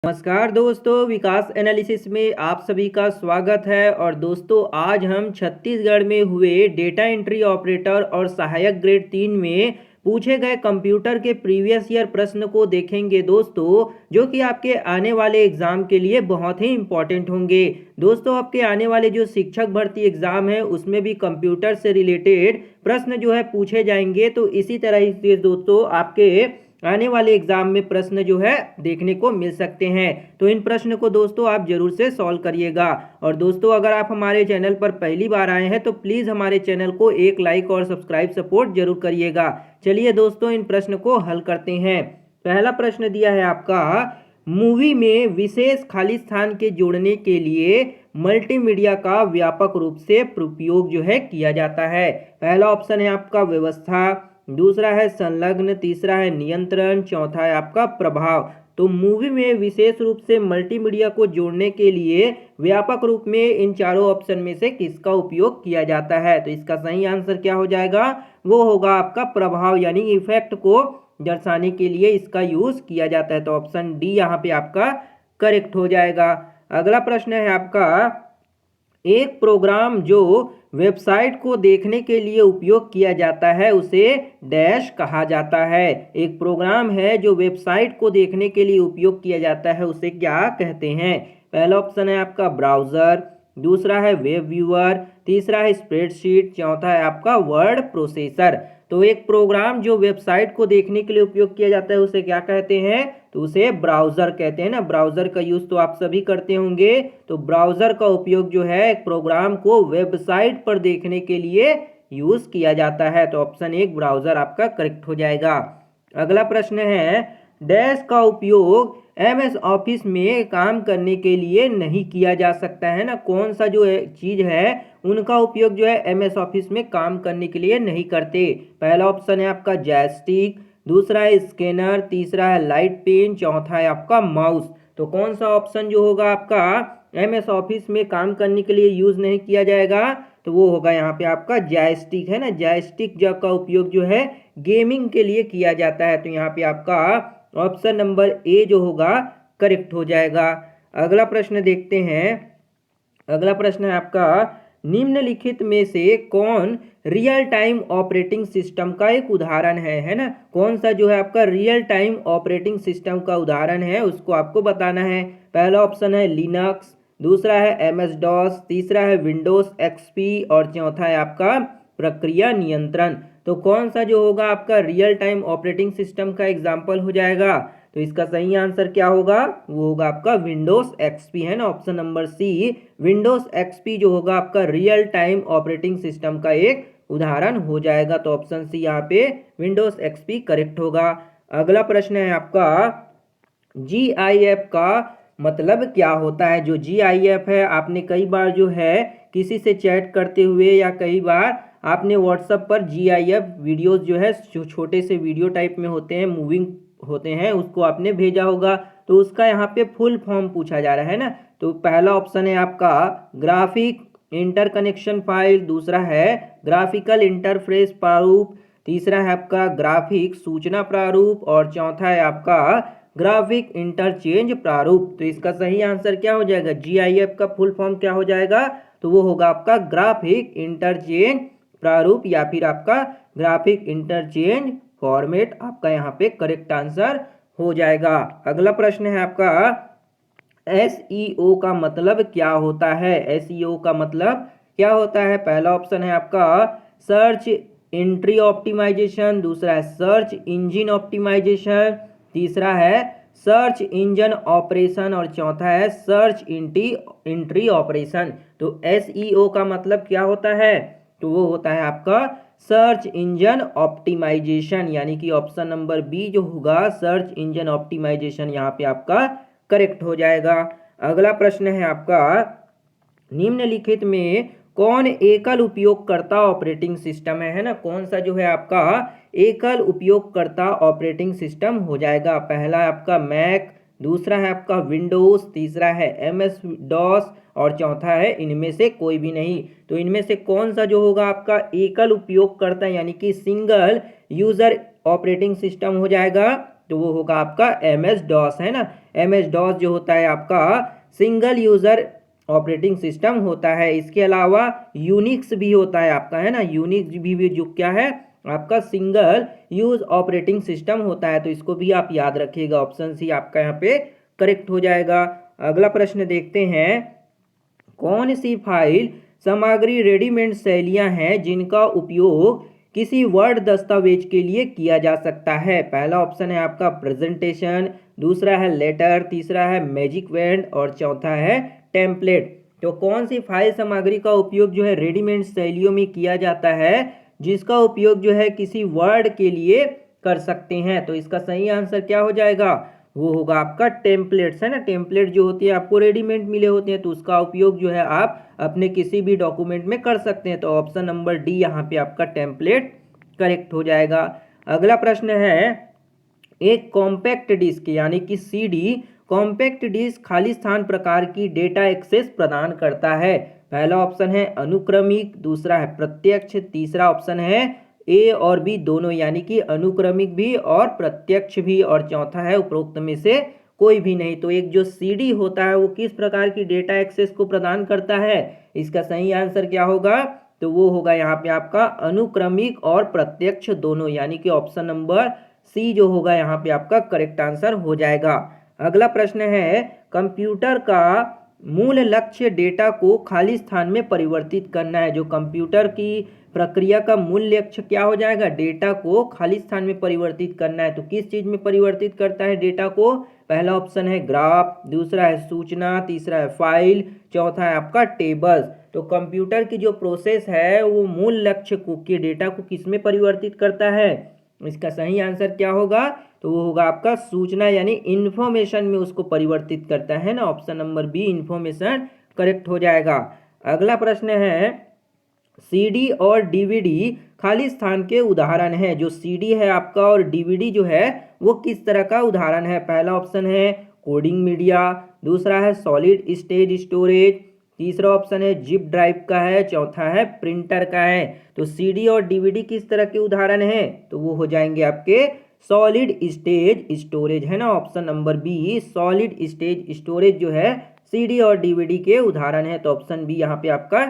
नमस्कार दोस्तों, विकास एनालिसिस में आप सभी का स्वागत है। और दोस्तों, आज हम छत्तीसगढ़ में हुए डेटा एंट्री ऑपरेटर और सहायक ग्रेड 3 में पूछे गए कंप्यूटर के प्रीवियस ईयर प्रश्न को देखेंगे दोस्तों, जो कि आपके आने वाले एग्जाम के लिए बहुत ही इंपॉर्टेंट होंगे। दोस्तों, आपके आने वाले जो शिक्षक भर्ती एग्जाम है उसमें भी कंप्यूटर से रिलेटेड प्रश्न जो है पूछे जाएंगे। तो इसी तरह से दोस्तों आपके आने वाले एग्जाम में प्रश्न जो है देखने को मिल सकते हैं। तो इन प्रश्न को दोस्तों आप जरूर से सॉल्व करिएगा। और दोस्तों, अगर आप हमारे चैनल पर पहली बार आए हैं तो प्लीज़ हमारे चैनल को एक लाइक और सब्सक्राइब सपोर्ट जरूर करिएगा। चलिए दोस्तों, इन प्रश्न को हल करते हैं। पहला प्रश्न दिया है आपका, मूवी में विशेष खाली स्थान के जोड़ने के लिए मल्टीमीडिया का व्यापक रूप से उपयोग जो है किया जाता है। पहला ऑप्शन है आपका व्यवस्था, दूसरा है संलग्न, तीसरा है नियंत्रण, चौथा है आपका प्रभाव। तो मूवी में विशेष रूप से मल्टीमीडिया को जोड़ने के लिए व्यापक रूप में इन चारों ऑप्शन में से किसका उपयोग किया जाता है? तो इसका सही आंसर क्या हो जाएगा? वो होगा आपका प्रभाव, यानी इफेक्ट को दर्शाने के लिए इसका यूज किया जाता है। तो ऑप्शन डी यहाँ पे आपका करेक्ट हो जाएगा। अगला प्रश्न है आपका, एक प्रोग्राम जो वेबसाइट को देखने के लिए उपयोग किया जाता है उसे डैश कहा जाता है। एक प्रोग्राम है जो वेबसाइट को देखने के लिए उपयोग किया जाता है उसे क्या कहते हैं? पहला ऑप्शन है आपका ब्राउज़र, दूसरा है वेब व्यूअर, तीसरा है स्प्रेडशीट, चौथा है आपका वर्ड प्रोसेसर। तो एक प्रोग्राम जो वेबसाइट को देखने के लिए उपयोग किया जाता है उसे क्या कहते हैं? तो उसे ब्राउज़र कहते हैं ना। ब्राउज़र का यूज़ तो आप सभी करते होंगे। तो ब्राउज़र का उपयोग जो है एक प्रोग्राम को वेबसाइट पर देखने के लिए यूज़ किया जाता है। तो ऑप्शन एक ब्राउज़र आपका करेक्ट हो जाएगा। अगला प्रश्न है, डैश का उपयोग एमएस ऑफिस में काम करने के लिए नहीं किया जा सकता है ना। कौन सा जो चीज़ है उनका उपयोग जो है एमएस ऑफिस में काम करने के लिए नहीं करते? पहला ऑप्शन है आपका जॉयस्टिक, दूसरा है स्कैनर, तीसरा है लाइट पेन, चौथा है आपका माउस। तो कौन सा ऑप्शन जो होगा आपका एमएस ऑफिस में काम करने के लिए यूज़ नहीं किया जाएगा? तो वो होगा यहाँ पे आपका जॉयस्टिक है ना। जॉयस्टिक जब का उपयोग जो है गेमिंग के लिए किया जाता है। तो यहाँ पे आपका ऑप्शन नंबर ए जो होगा करेक्ट हो जाएगा। अगला प्रश्न देखते हैं। अगला प्रश्न है आपका, निम्नलिखित में से कौन रियल टाइम ऑपरेटिंग सिस्टम का एक उदाहरण है ना। कौन सा जो है आपका रियल टाइम ऑपरेटिंग सिस्टम का उदाहरण है उसको आपको बताना है। पहला ऑप्शन है लिनक्स, दूसरा है एमएस डॉस, तीसरा है विंडोज एक्सपी और चौथा है आपका प्रक्रिया नियंत्रण। तो कौन सा जो होगा आपका रियल टाइम ऑपरेटिंग सिस्टम का एग्जाम्पल हो जाएगा? तो इसका सही आंसर क्या होगा? वो होगा आपका विंडोज एक्सपी है ना। Option number C Windows XP जो होगा आपका रियल टाइम ऑपरेटिंग सिस्टम का एक उदाहरण हो जाएगा। तो ऑप्शन सी यहाँ पे विंडोज एक्सपी करेक्ट होगा। अगला प्रश्न है आपका, जीआईएफ का मतलब क्या होता है? जो जीआईएफ है, आपने कई बार जो है किसी से चैट करते हुए या कई बार आपने व्हाट्सएप पर जीआईएफ वीडियोस जो है छोटे से वीडियो टाइप में होते हैं, मूविंग होते हैं, उसको आपने भेजा होगा। तो उसका यहाँ पे फुल फॉर्म पूछा जा रहा है ना। तो पहला ऑप्शन है आपका ग्राफिक इंटरकनेक्शन फाइल, दूसरा है ग्राफिकल इंटरफेस प्रारूप, तीसरा है आपका ग्राफिक सूचना प्रारूप और चौथा है आपका ग्राफिक इंटरचेंज प्रारूप। तो इसका सही आंसर क्या हो जाएगा? जीआईएफ का फुल फॉर्म क्या हो जाएगा? तो वो होगा आपका ग्राफिक इंटरचेंज प्रारूप या फिर आपका ग्राफिक इंटरचेंज फॉर्मेट आपका यहाँ पे करेक्ट आंसर हो जाएगा। अगला प्रश्न है आपका, एसईओ का मतलब क्या होता है? एसईओ का मतलब क्या होता है? पहला ऑप्शन है आपका सर्च एंट्री ऑप्टिमाइजेशन, दूसरा है सर्च इंजन ऑप्टिमाइजेशन, तीसरा है सर्च इंजन ऑपरेशन और चौथा है सर्च एंट्री ऑपरेशन। तो एसईओ का मतलब क्या होता है? तो वो होता है आपका सर्च इंजन ऑप्टिमाइजेशन, यानी कि ऑप्शन नंबर बी जो होगा सर्च इंजन ऑप्टिमाइजेशन यहाँ पे आपका करेक्ट हो जाएगा। अगला प्रश्न है आपका, निम्नलिखित में कौन एकल उपयोगकर्ता ऑपरेटिंग सिस्टम है ना। कौन सा जो है आपका एकल उपयोगकर्ता ऑपरेटिंग सिस्टम हो जाएगा? पहला है आपका मैक, दूसरा है आपका विंडोज, तीसरा है एमएस डॉस और चौथा है इनमें से कोई भी नहीं। तो इनमें से कौन सा जो होगा आपका एकल उपयोगकर्ता यानी कि सिंगल यूजर ऑपरेटिंग सिस्टम हो जाएगा? तो वो होगा आपका एमएस डॉस है ना। MS-DOS जो होता है आपका सिंगल यूज़र ऑपरेटिंग सिस्टम होता है। इसके अलावा यूनिक्स भी होता है आपका, है ना, यूनिक्स भी जो क्या है आपका सिंगल यूज ऑपरेटिंग सिस्टम होता है। तो इसको भी आप याद रखिएगा, ऑप्शन सी आपका यहाँ पे करेक्ट हो जाएगा। अगला प्रश्न देखते हैं, कौन सी फाइल सामग्री रेडीमेड शैलियां हैं जिनका उपयोग किसी वर्ड दस्तावेज के लिए किया जा सकता है। पहला ऑप्शन है आपका प्रेजेंटेशन, दूसरा है लेटर, तीसरा है मैजिक बैंड और चौथा है टेम्पलेट। तो कौन सी फाइल सामग्री का उपयोग जो है रेडीमेड शैलियों में किया जाता है जिसका उपयोग जो है किसी वर्ड के लिए कर सकते हैं। तो इसका सही आंसर क्या हो जाएगा, वो होगा आपका टेम्पलेट्स, है ना। टेम्पलेट जो होती है आपको रेडीमेड मिले होते हैं, तो उसका उपयोग जो है आप अपने किसी भी डॉक्यूमेंट में कर सकते हैं। तो ऑप्शन नंबर डी यहाँ पे आपका टेम्पलेट करेक्ट हो जाएगा। अगला प्रश्न है, एक कॉम्पैक्ट डिस्क यानी कि सीडी कॉम्पैक्ट डिस्क खाली स्थान प्रकार की डेटा एक्सेस प्रदान करता है। पहला ऑप्शन है अनुक्रमिक, दूसरा है प्रत्यक्ष, तीसरा ऑप्शन है ए और बी दोनों यानी कि अनुक्रमिक भी और प्रत्यक्ष भी, और चौथा है उपरोक्त में से कोई भी नहीं। तो एक जो सीडी होता है वो किस प्रकार की डेटा एक्सेस को प्रदान करता है, इसका सही आंसर क्या होगा, तो वो होगा यहाँ पे आपका अनुक्रमिक और प्रत्यक्ष दोनों, यानी कि ऑप्शन नंबर सी जो होगा यहाँ पे आपका करेक्ट आंसर हो जाएगा। अगला प्रश्न है, कंप्यूटर का मूल लक्ष्य डेटा को खाली स्थान में परिवर्तित करना है। जो कंप्यूटर की प्रक्रिया का मूल लक्ष्य क्या हो जाएगा, डेटा को खाली स्थान में परिवर्तित करना है। तो किस चीज में परिवर्तित करता है डेटा को, पहला ऑप्शन है ग्राफ, दूसरा है सूचना, तीसरा है फाइल, चौथा है आपका टेबल्स। तो कंप्यूटर की जो प्रोसेस है वो मूल लक्ष्य को कि डेटा को किस में परिवर्तित करता है, इसका सही आंसर क्या होगा, तो वो होगा आपका सूचना यानी इंफॉर्मेशन में उसको परिवर्तित करता है ना। Option number B information correct हो जाएगा। अगला प्रश्न है, सीडी और डीवीडी खाली स्थान के उदाहरण है। जो सीडी है आपका और डीवीडी जो है वो किस तरह का उदाहरण है। पहला ऑप्शन है कोडिंग मीडिया, दूसरा है सॉलिड स्टेट स्टोरेज, तीसरा ऑप्शन है जिप ड्राइव का है, चौथा है प्रिंटर का है। तो सीडी और डीवीडी किस तरह के उदाहरण है, तो वो हो जाएंगे आपके सॉलिड स्टेज स्टोरेज, है ना। Option number B solid stage storage जो है सीडी और डीवीडी के उदाहरण है। तो ऑप्शन बी यहाँ पे आपका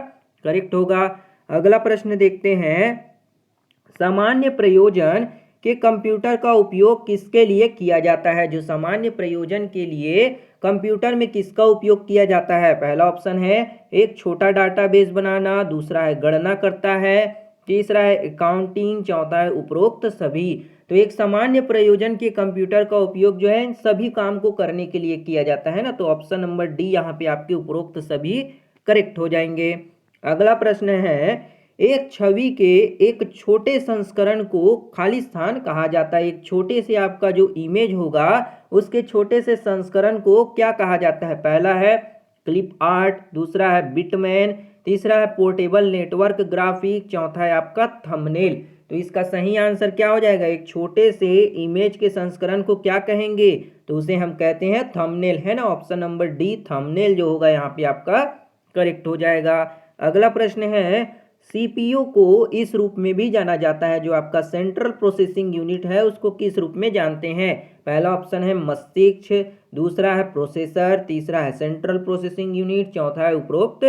करेक्ट होगा। अगला प्रश्न देखते हैं, सामान्य प्रयोजन के कंप्यूटर का उपयोग किसके लिए किया जाता है। जो सामान्य प्रयोजन के लिए कंप्यूटर में किसका उपयोग किया जाता है, पहला ऑप्शन है एक छोटा डाटाबेस बनाना, दूसरा है गणना करता है, तीसरा है अकाउंटिंग, चौथा है उपरोक्त सभी। तो एक सामान्य प्रयोजन के कंप्यूटर का उपयोग जो है इन सभी काम को करने के लिए किया जाता है ना। तो ऑप्शन नंबर डी यहाँ पे आपके उपरोक्त सभी करेक्ट हो जाएंगे। अगला प्रश्न है, एक छवि के एक छोटे संस्करण को खाली स्थान कहा जाता है। एक छोटे से आपका जो इमेज होगा उसके छोटे से संस्करण को क्या कहा जाता है, पहला है क्लिप आर्ट, दूसरा है बिटमैन, तीसरा है पोर्टेबल नेटवर्क ग्राफिक, चौथा है आपका थंबनेल। तो इसका सही आंसर क्या हो जाएगा, एक छोटे से इमेज के संस्करण को क्या कहेंगे, तो उसे हम कहते हैं थंबनेल, है ना। ऑप्शन नंबर डी थंबनेल जो होगा यहाँ पे आपका करेक्ट हो जाएगा। अगला प्रश्न है, सीपीयू को इस रूप में भी जाना जाता है। जो आपका सेंट्रल प्रोसेसिंग यूनिट है उसको किस रूप में जानते हैं, पहला ऑप्शन है मस्तिष्क, दूसरा है प्रोसेसर, तीसरा है सेंट्रल प्रोसेसिंग यूनिट, चौथा है उपरोक्त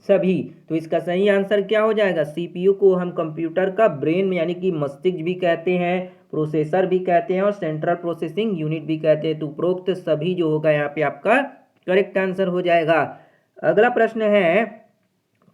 सभी। तो इसका सही आंसर क्या हो जाएगा, सीपीयू को हम कंप्यूटर का ब्रेन यानी कि मस्तिष्क भी कहते हैं, प्रोसेसर भी कहते हैं और सेंट्रल प्रोसेसिंग यूनिट भी कहते हैं। तो उपरोक्त सभी जो होगा यहाँ पे आपका करेक्ट आंसर हो जाएगा। अगला प्रश्न है,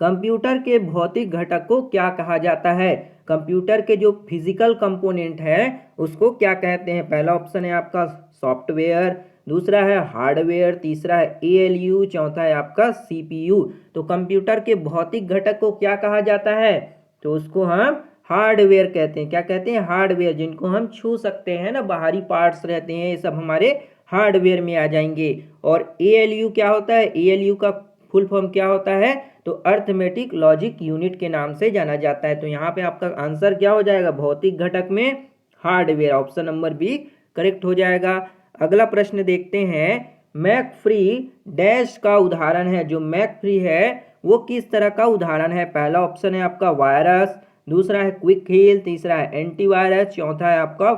कंप्यूटर के भौतिक घटक को क्या कहा जाता है। कंप्यूटर के जो फिजिकल कंपोनेंट है उसको क्या कहते हैं, पहला ऑप्शन है आपका सॉफ्टवेयर, दूसरा है हार्डवेयर, तीसरा है एएलयू, चौथा है आपका सीपीयू। तो कंप्यूटर के भौतिक घटक को क्या कहा जाता है, तो उसको हम हार्डवेयर कहते हैं। क्या कहते हैं, हार्डवेयर, जिनको हम छू सकते हैं ना, बाहरी पार्ट्स रहते हैं, ये सब हमारे हार्डवेयर में आ जाएंगे। और एएलयू क्या होता है, एएलयू का फुल फॉर्म क्या होता है, तो अर्थमेटिक लॉजिक यूनिट के नाम से जाना जाता है। तो यहाँ पे आपका आंसर क्या हो जाएगा, भौतिक घटक में hardware, option number B correct हो जाएगा। अगला प्रश्न देखते हैं, मैक फ्री डैश का उदाहरण है। जो मैक फ्री है वो किस तरह का उदाहरण है, पहला ऑप्शन है आपका वायरस, दूसरा है क्विक हील, तीसरा है एंटीवायरस, चौथा है आपका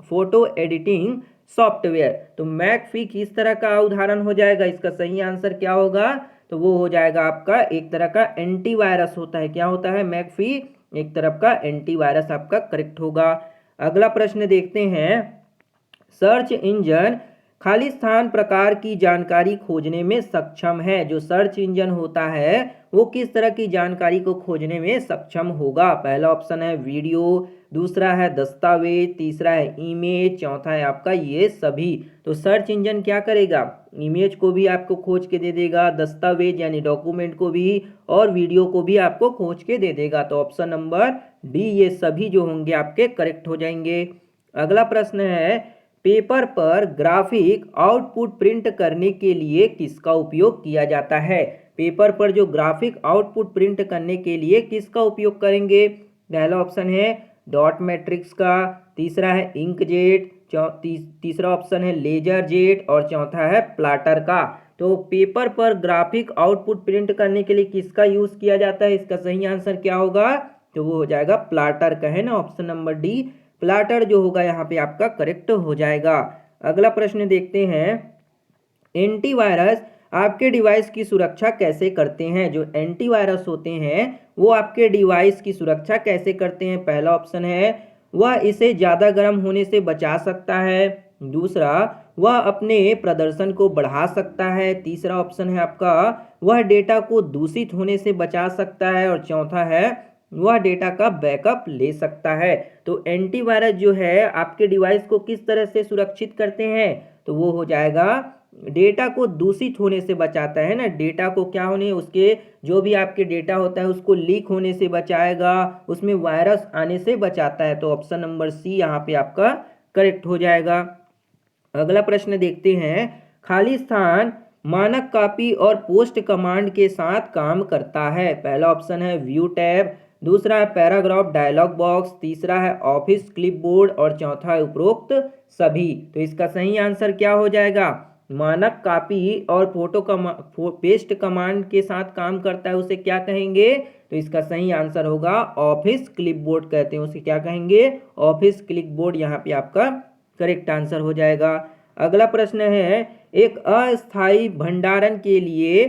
फोटो एडिटिंग सॉफ्टवेयर। तो मैकफी किस तरह का उदाहरण हो जाएगा, इसका सही आंसर क्या होगा, तो वो हो जाएगा आपका एक तरह का एंटीवायरस होता है। क्या होता है, मैकफी एक तरफ का एंटीवायरस आपका करेक्ट होगा। अगला प्रश्न देखते हैं, सर्च इंजन खाली स्थान प्रकार की जानकारी खोजने में सक्षम है। जो सर्च इंजन होता है वो किस तरह की जानकारी को खोजने में सक्षम होगा। पहला ऑप्शन है वीडियो, दूसरा है दस्तावेज, तीसरा है इमेज, चौथा है आपका ये सभी। तो सर्च इंजन क्या करेगा, इमेज को भी आपको खोज के दे देगा, दस्तावेज यानी डॉक्यूमेंट को भी, और वीडियो को भी आपको खोज के दे देगा। तो ऑप्शन नंबर डी ये सभी जो होंगे आपके करेक्ट हो जाएंगे। अगला प्रश्न है, पेपर पर ग्राफिक आउटपुट प्रिंट करने के लिए किसका उपयोग किया जाता है। पेपर पर जो ग्राफिक आउटपुट प्रिंट करने के लिए किसका उपयोग करेंगे। पहला ऑप्शन है डॉट मैट्रिक्स का, तीसरा है इंकजेट, तीसरा ऑप्शन है लेजर जेट, और चौथा है प्लाटर का। तो पेपर पर ग्राफिक आउटपुट प्रिंट करने के लिए किसका यूज किया जाता है, इसका सही आंसर क्या होगा, तो वो हो जाएगा प्लाटर का, है ना, ऑप्शन नंबर डी प्लाटर जो होगा यहाँ पे आपका करेक्ट हो जाएगा। अगला प्रश्न देखते हैं, एंटीवायरस आपके डिवाइस की सुरक्षा कैसे करते हैं। जो एंटीवायरस होते हैं वो आपके डिवाइस की सुरक्षा कैसे करते हैं। पहला ऑप्शन है वह इसे ज़्यादा गर्म होने से बचा सकता है, दूसरा वह अपने प्रदर्शन को बढ़ा सकता है, तीसरा ऑप्शन है आपका वह डेटा को दूषित होने से बचा सकता है, और चौथा है वह डेटा का बैकअप ले सकता है। तो एंटीवायरस जो है आपके डिवाइस को किस तरह से सुरक्षित करते हैं, तो वो हो जाएगा डेटा को दूषित होने से बचाता है ना, डेटा को क्या होने, उसके जो भी आपके डेटा होता है उसको लीक होने से बचाएगा, उसमें वायरस आने से बचाता है। तो ऑप्शन नंबर सी यहाँ पे आपका करेक्ट हो जाएगा। अगला प्रश्न देखते हैं, खाली स्थान मानक कॉपी और पोस्ट कमांड के साथ काम करता है। पहला ऑप्शन है व्यू टैब, दूसरा है पैराग्राफ डायलॉग बॉक्स, तीसरा है ऑफिस क्लिपबोर्ड, और चौथा है उपरोक्त सभी। तो इसका सही आंसर क्या हो जाएगा, मानक कॉपी और पेस्ट कमांड के साथ काम करता है उसे क्या कहेंगे, तो इसका सही आंसर होगा ऑफिस क्लिपबोर्ड कहते हैं उसे, क्या कहेंगे, ऑफिस क्लिपबोर्ड यहाँ पे आपका करेक्ट आंसर हो जाएगा। अगला प्रश्न है, एक अस्थायी भंडारण के लिए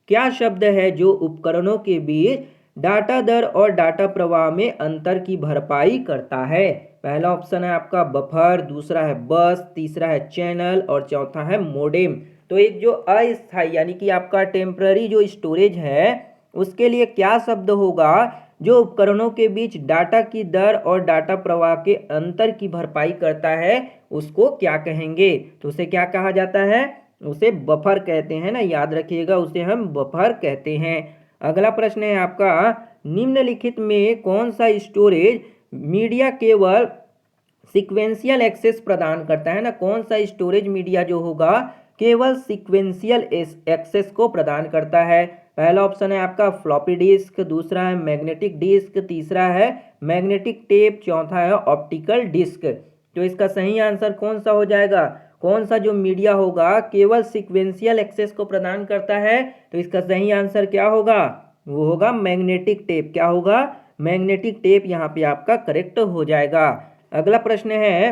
क्या शब्द है जो उपकरणों के बीच डाटा दर और डाटा प्रवाह में अंतर की भरपाई करता है। पहला ऑप्शन है आपका बफर, दूसरा है बस, तीसरा है चैनल, और चौथा है मोडेम। तो एक जो अस्थायी यानी कि आपका टेम्पररी जो स्टोरेज है उसके लिए क्या शब्द होगा जो उपकरणों के बीच डाटा की दर और डाटा प्रवाह के अंतर की भरपाई करता है, उसको क्या कहेंगे, तो उसे क्या कहा जाता है, उसे बफर कहते हैं ना, याद रखिएगा उसे हम बफर कहते हैं। अगला प्रश्न है आपका, निम्नलिखित में कौन सा स्टोरेज मीडिया केवल सीक्वेंशियल एक्सेस प्रदान करता है ना, कौन सा स्टोरेज मीडिया जो होगा केवल सीक्वेंशियल एक्सेस को प्रदान करता है। पहला ऑप्शन है आपका फ्लॉपी डिस्क, दूसरा है मैग्नेटिक डिस्क, तीसरा है मैग्नेटिक टेप, चौथा है ऑप्टिकल डिस्क। तो इसका सही आंसर कौन सा हो जाएगा, कौन सा जो मीडिया होगा केवल सीक्वेंशियल एक्सेस को प्रदान करता है, तो इसका सही आंसर क्या होगा, वो होगा मैग्नेटिक टेप। क्या होगा, मैग्नेटिक टेप यहाँ पे आपका करेक्ट हो जाएगा। अगला प्रश्न है,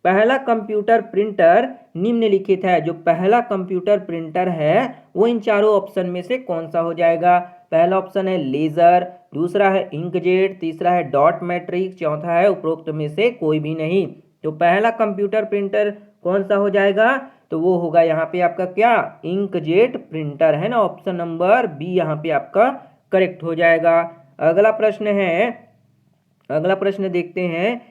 पहला कंप्यूटर प्रिंटर निम्नलिखित है। जो पहला कंप्यूटर प्रिंटर है वो इन चारों ऑप्शन में से कौन सा हो जाएगा। पहला ऑप्शन है लेजर, दूसरा है इंकजेट, तीसरा है डॉट मैट्रिक्स, चौथा है उपरोक्त में से कोई भी नहीं। तो पहला कंप्यूटर प्रिंटर कौन सा हो जाएगा, तो वो होगा यहाँ पे आपका क्या, इंकजेट प्रिंटर, है ना, ऑप्शन नंबर बी यहाँ पे आपका करेक्ट हो जाएगा। अगला प्रश्न है, अगला प्रश्न देखते हैं,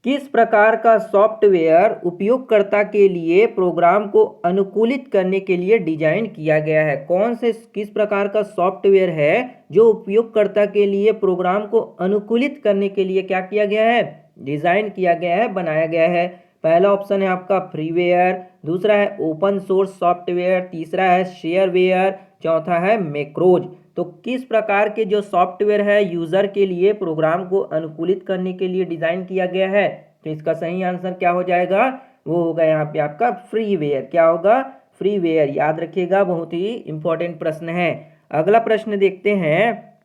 किस प्रकार का सॉफ्टवेयर उपयोगकर्ता के लिए प्रोग्राम को अनुकूलित करने के लिए डिजाइन किया गया है। कौन से किस प्रकार का सॉफ्टवेयर है जो उपयोगकर्ता के लिए प्रोग्राम को अनुकूलित करने के लिए क्या किया गया है, डिजाइन किया गया है, बनाया गया है। पहला ऑप्शन है आपका फ्रीवेयर, दूसरा है ओपन सोर्स सॉफ्टवेयर, तीसरा है शेयरवेयर, चौथा है मैक्रोज। तो किस प्रकार के जो सॉफ्टवेयर है यूजर के लिए प्रोग्राम को अनुकूलित करने के लिए डिजाइन किया गया है, तो इसका सही आंसर क्या हो जाएगा, वो होगा यहाँ पे आपका फ्रीवेयर। क्या होगा, फ्रीवेयर, याद रखिएगा, बहुत ही इंपॉर्टेंट प्रश्न है। अगला प्रश्न देखते हैं,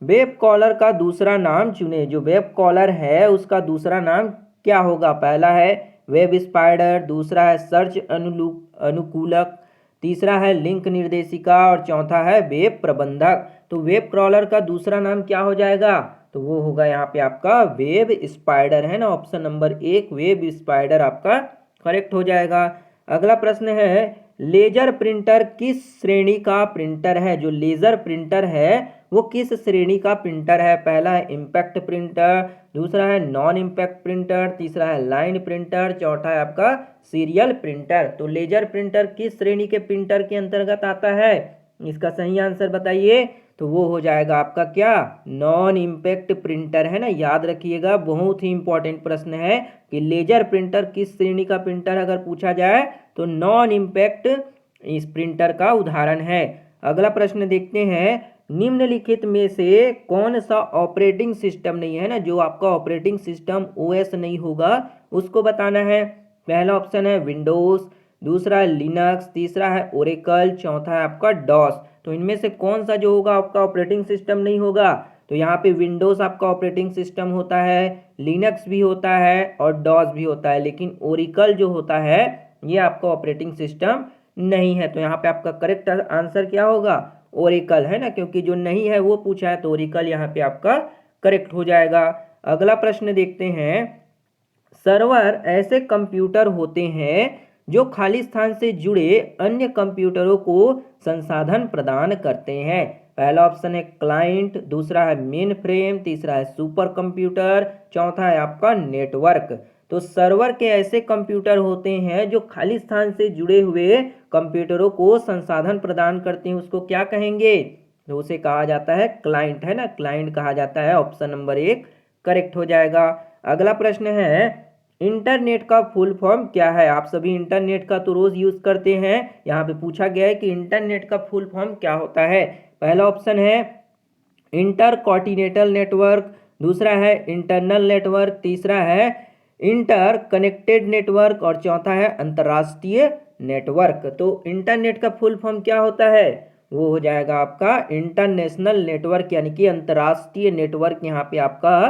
वेब कॉलर का दूसरा नाम चुने। जो वेब कॉलर है उसका दूसरा नाम क्या होगा। पहला है वेब स्पाइडर, दूसरा है सर्च अनुकूलक, तीसरा है लिंक निर्देशिका और चौथा है वेब प्रबंधक। तो वेब क्रॉलर का दूसरा नाम क्या हो जाएगा? तो वो होगा यहाँ पे आपका वेब स्पाइडर, है ना। ऑप्शन नंबर 1 वेब स्पाइडर आपका करेक्ट हो जाएगा। अगला प्रश्न है लेजर प्रिंटर किस श्रेणी का प्रिंटर है? जो लेजर प्रिंटर है वो किस श्रेणी का प्रिंटर है? पहला है इम्पैक्ट प्रिंटर, दूसरा है नॉन इम्पैक्ट प्रिंटर, तीसरा है लाइन प्रिंटर, चौथा है आपका सीरियल प्रिंटर। तो लेजर प्रिंटर किस श्रेणी के प्रिंटर के अंतर्गत आता है? इसका सही आंसर बताइए। तो वो हो जाएगा आपका क्या? नॉन इम्पैक्ट प्रिंटर, है ना। याद रखिएगा, बहुत ही इंपॉर्टेंट प्रश्न है कि लेजर प्रिंटर किस श्रेणी का प्रिंटर अगर पूछा जाए तो नॉन इम्पैक्ट इस प्रिंटर का उदाहरण है। अगला प्रश्न देखते हैं, निम्नलिखित में से कौन सा ऑपरेटिंग सिस्टम नहीं है ना, जो आपका ऑपरेटिंग सिस्टम ओएस नहीं होगा उसको बताना है। पहला ऑप्शन है विंडोज, दूसरा है लिनक्स, तीसरा है ओरेकल, चौथा है आपका डॉस। तो इनमें से कौन सा जो होगा आपका ऑपरेटिंग सिस्टम नहीं होगा? तो यहाँ पे विंडोज आपका ऑपरेटिंग सिस्टम होता है, लिनक्स भी होता है और डॉस भी होता है, लेकिन ओरेकल जो होता है ये आपका ऑपरेटिंग सिस्टम नहीं है। तो यहाँ पे आपका करेक्ट आंसर क्या होगा? ओरेकल, है ना, क्योंकि जो नहीं है वो पूछा है तो ओरेकल यहाँ पे आपका करेक्ट हो जाएगा। अगला प्रश्न देखते हैं, सर्वर ऐसे कंप्यूटर होते हैं जो खाली स्थान से जुड़े अन्य कंप्यूटरों को संसाधन प्रदान करते हैं। पहला ऑप्शन है क्लाइंट, दूसरा है मेन फ्रेम, तीसरा है सुपर कंप्यूटर, चौथा है आपका नेटवर्क। तो सर्वर के ऐसे कंप्यूटर होते हैं जो खाली स्थान से जुड़े हुए कंप्यूटरों को संसाधन प्रदान करते हैं, उसको क्या कहेंगे? तो उसे कहा जाता है क्लाइंट, है ना, क्लाइंट कहा जाता है। ऑप्शन नंबर 1 करेक्ट हो जाएगा। अगला प्रश्न है, इंटरनेट का फुल फॉर्म क्या है? आप सभी इंटरनेट का तो रोज यूज करते हैं, यहाँ पे पूछा गया है कि इंटरनेट का फुल फॉर्म क्या होता है। पहला ऑप्शन है इंटर कॉन्टिनेंटल नेटवर्क, दूसरा है इंटरनल नेटवर्क, तीसरा है इंटर कनेक्टेड नेटवर्क और चौथा है अंतर्राष्ट्रीय नेटवर्क। तो इंटरनेट का फुल फॉर्म क्या होता है? वो हो जाएगा आपका इंटरनेशनल नेटवर्क, यानी कि अंतर्राष्ट्रीय नेटवर्क यहाँ पे आपका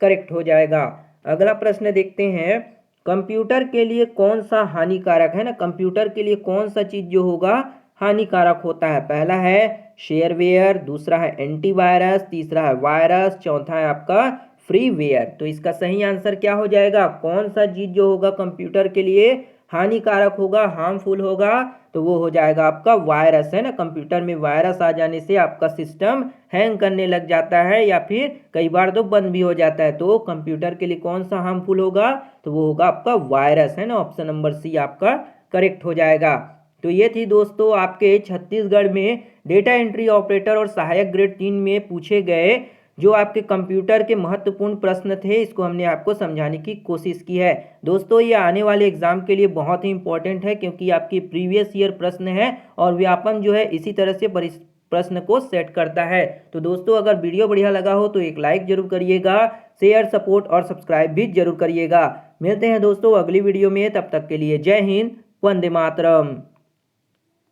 करेक्ट हो जाएगा। अगला प्रश्न देखते हैं, कंप्यूटर के लिए कौन सा हानिकारक है ना, कंप्यूटर के लिए कौन सा चीज जो होगा हानिकारक होता है? पहला है शेयरवेयर, दूसरा है एंटीवायरस, तीसरा है वायरस, चौथा है आपका फ्रीवेयर। तो इसका सही आंसर क्या हो जाएगा? कौन सा चीज जो होगा कंप्यूटर के लिए हानिकारक होगा, हार्मफुल होगा? तो वो हो जाएगा आपका वायरस, है ना। कंप्यूटर में वायरस आ जाने से आपका सिस्टम हैंग करने लग जाता है या फिर कई बार तो बंद भी हो जाता है। तो कंप्यूटर के लिए कौन सा हार्मफुल होगा? तो वो होगा आपका वायरस, है ना। ऑप्शन नंबर सी आपका करेक्ट हो जाएगा। तो ये थी दोस्तों आपके छत्तीसगढ़ में डेटा एंट्री ऑपरेटर और सहायक ग्रेड 3 में पूछे गए जो आपके कंप्यूटर के महत्वपूर्ण प्रश्न थे, इसको हमने आपको समझाने की कोशिश की है। दोस्तों ये आने वाले एग्जाम के लिए बहुत ही इंपॉर्टेंट है, क्योंकि आपकी प्रीवियस ईयर प्रश्न है और व्यापम जो है इसी तरह से प्रश्न को सेट करता है। तो दोस्तों अगर वीडियो बढ़िया लगा हो तो एक लाइक जरूर करिएगा, शेयर, सपोर्ट और सब्सक्राइब भी जरूर करिएगा। मिलते हैं दोस्तों अगली वीडियो में, तब तक के लिए जय हिंद, वंदे मातरम।